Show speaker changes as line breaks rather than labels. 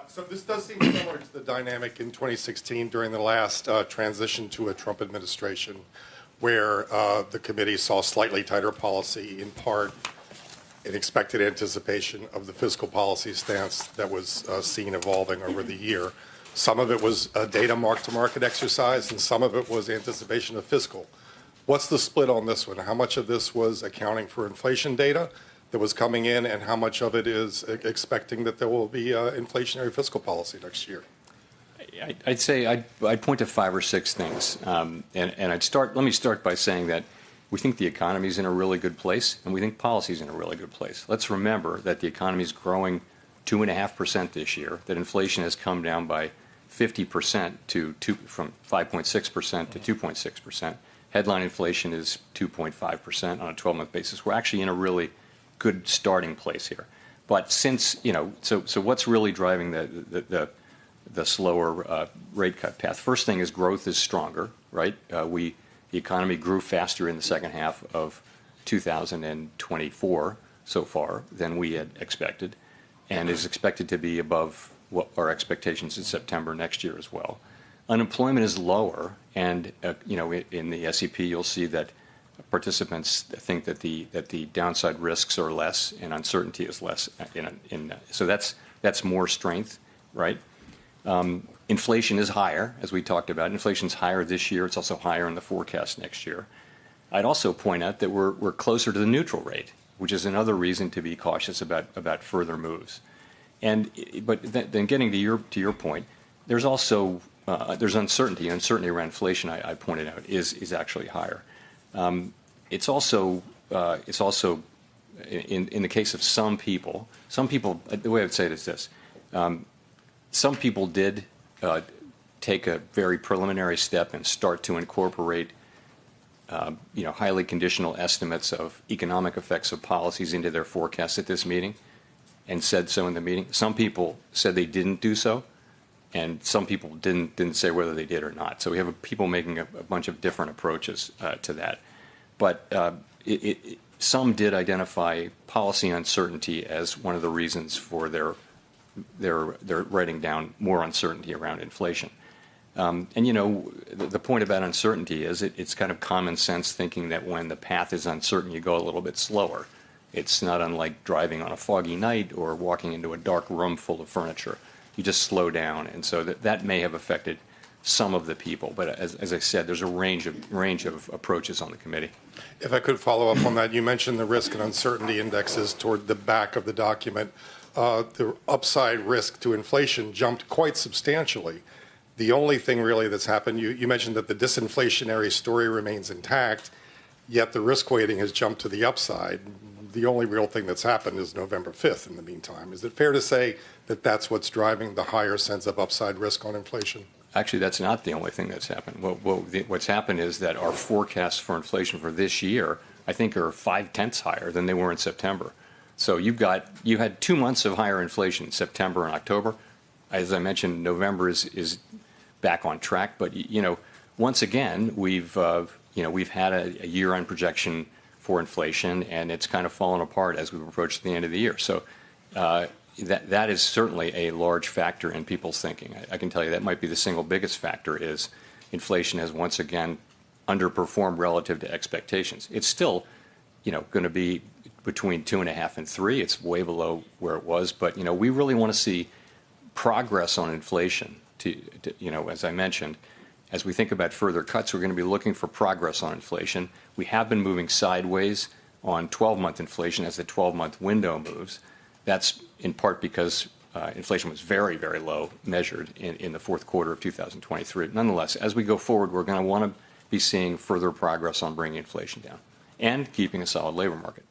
So this does seem similar to the dynamic in 2016 during the last transition to a Trump administration, where the committee saw slightly tighter policy, in part in expected anticipation of the fiscal policy stance that was seen evolving over the year. Some of it was a data mark-to-market exercise, and some of it was anticipation of fiscal. What's the split on this one? How much of this was accounting for inflation data that was coming in, and how much of it is expecting that there will be inflationary fiscal policy next year?
I'd say I'd point to 5 or 6 things, and let me start by saying that we think the economy is in a really good place, and we think policy is in a really good place. Let's remember that the economy is growing 2.5% this year, that inflation has come down by 50% from 5.6% to 2.6%. Headline inflation is 2.5% on a 12-month basis. We're actually in a really good starting place here. But since, so what's really driving the slower rate cut path? First thing is growth is stronger, right? The economy grew faster in the second half of 2024 so far than we had expected, and is expected to be above what our expectations in September next year as well. Unemployment is lower, and in the SEP you'll see that participants think that the downside risks are less and uncertainty is less. So that's more strength, right? Inflation is higher, as we talked about. Inflation's higher this year. It's also higher in the forecast next year. I'd also point out that we're closer to the neutral rate, which is another reason to be cautious about further moves. But then getting to your point, there's also there's uncertainty. Uncertainty around inflation, I pointed out, is actually higher. It's also in the case of some people. The way I would say it is this: some people did take a very preliminary step and start to incorporate highly conditional estimates of economic effects of policies into their forecasts at this meeting, and said so in the meeting. Some people said they didn't do so, and some people didn't say whether they did or not. So we have people making a bunch of different approaches to that. But some did identify policy uncertainty as one of the reasons for their writing down more uncertainty around inflation. The point about uncertainty is it's kind of common sense thinking that when the path is uncertain, you go a little bit slower. It's not unlike driving on a foggy night or walking into a dark room full of furniture. You just slow down, and so that may have affected some of the people. But as I said, there's a range of approaches on the committee.
If I could follow up on that, you mentioned the risk and uncertainty indexes toward the back of the document. The upside risk to inflation jumped quite substantially. The only thing really that's happened, you mentioned that the disinflationary story remains intact, yet the risk weighting has jumped to the upside. The only real thing that's happened is November 5th in the meantime. Is it fair to say that that's what's driving the higher sense of upside risk on inflation?
Actually, that's not the only thing that's happened. What's happened is that our forecasts for inflation for this year, I think, are 0.5 higher than they were in September. So you had 2 months of higher inflation, September and October. As I mentioned, November is back on track. But once again, we've had a year-end projection for inflation, and it's kind of fallen apart as we've approached the end of the year. So that is certainly a large factor in people's thinking. I can tell you that might be the single biggest factor is inflation has once again underperformed relative to expectations. It's still, going to be between 2.5 and 3. It's way below where it was, but we really want to see progress on inflation. As I mentioned, as we think about further cuts, we're going to be looking for progress on inflation. We have been moving sideways on 12-month inflation as the 12-month window moves. That's in part because inflation was very, very low measured in the fourth quarter of 2023. Nonetheless, as we go forward, we're going to want to be seeing further progress on bringing inflation down and keeping a solid labor market.